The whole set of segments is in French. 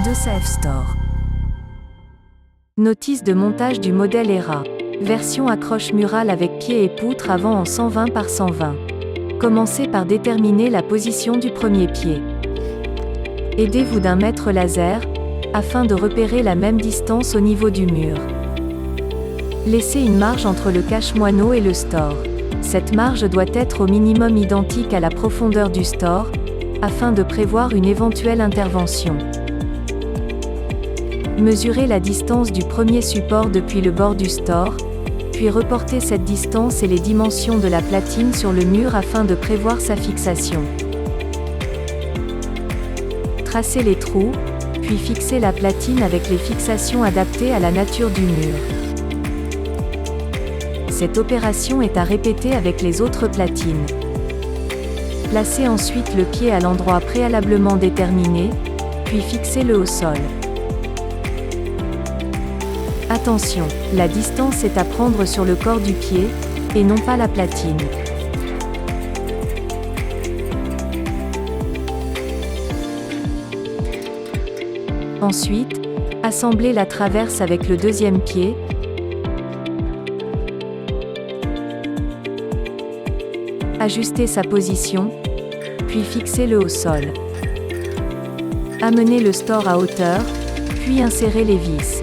de Safe Store. Notice de montage du modèle ERA. Version accroche murale avec pied et poutre avant en 120 par 120. Commencez par déterminer la position du premier pied. Aidez-vous d'un mètre laser, afin de repérer la même distance au niveau du mur. Laissez une marge entre le cache-moineau et le store. Cette marge doit être au minimum identique à la profondeur du store, afin de prévoir une éventuelle intervention. Mesurez la distance du premier support depuis le bord du store, puis reportez cette distance et les dimensions de la platine sur le mur afin de prévoir sa fixation. Tracez les trous, puis fixez la platine avec les fixations adaptées à la nature du mur. Cette opération est à répéter avec les autres platines. Placez ensuite le pied à l'endroit préalablement déterminé, puis fixez-le au sol. Attention, la distance est à prendre sur le corps du pied, et non pas la platine. Ensuite, assemblez la traverse avec le deuxième pied. Ajustez sa position, puis fixez-le au sol. Amenez le store à hauteur, puis insérez les vis.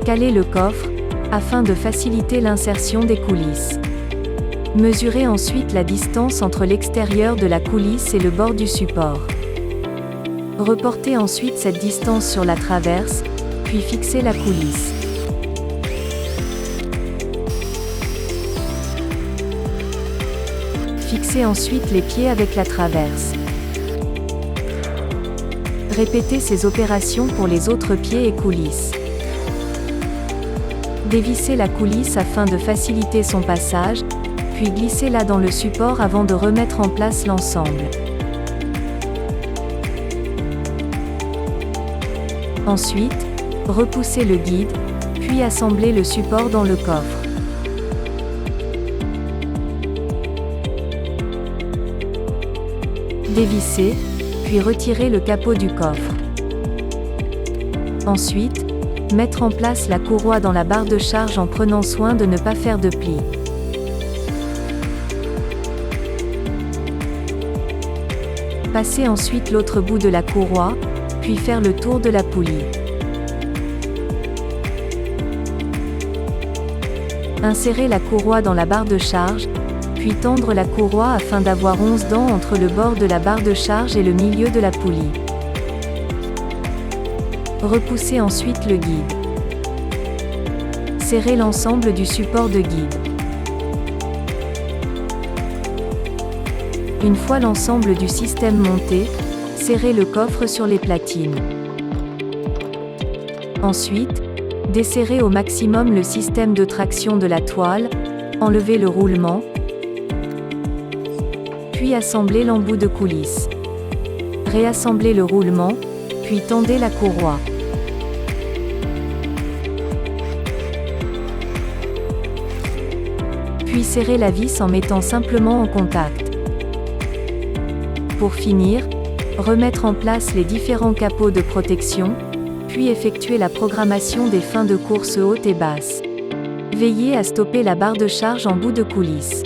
Calez le coffre, afin de faciliter l'insertion des coulisses. Mesurez ensuite la distance entre l'extérieur de la coulisse et le bord du support. Reportez ensuite cette distance sur la traverse, puis fixez la coulisse. Fixez ensuite les pieds avec la traverse. Répétez ces opérations pour les autres pieds et coulisses. Dévissez la coulisse afin de faciliter son passage, puis glissez-la dans le support avant de remettre en place l'ensemble. Ensuite, repoussez le guide, puis assemblez le support dans le coffre. Dévissez, puis retirez le capot du coffre. Ensuite, mettre en place la courroie dans la barre de charge en prenant soin de ne pas faire de plis. Passez ensuite l'autre bout de la courroie, puis faire le tour de la poulie. Insérez la courroie dans la barre de charge, puis tendre la courroie afin d'avoir 11 dents entre le bord de la barre de charge et le milieu de la poulie. Repoussez ensuite le guide. Serrez l'ensemble du support de guide. Une fois l'ensemble du système monté, serrez le coffre sur les platines. Ensuite, desserrez au maximum le système de traction de la toile, enlevez le roulement, puis assemblez l'embout de coulisse. Réassemblez le roulement, puis tendez la courroie. Puis serrez la vis en mettant simplement en contact. Pour finir, remettre en place les différents capots de protection, puis effectuer la programmation des fins de course haute et basse. Veillez à stopper la barre de charge en bout de coulisse.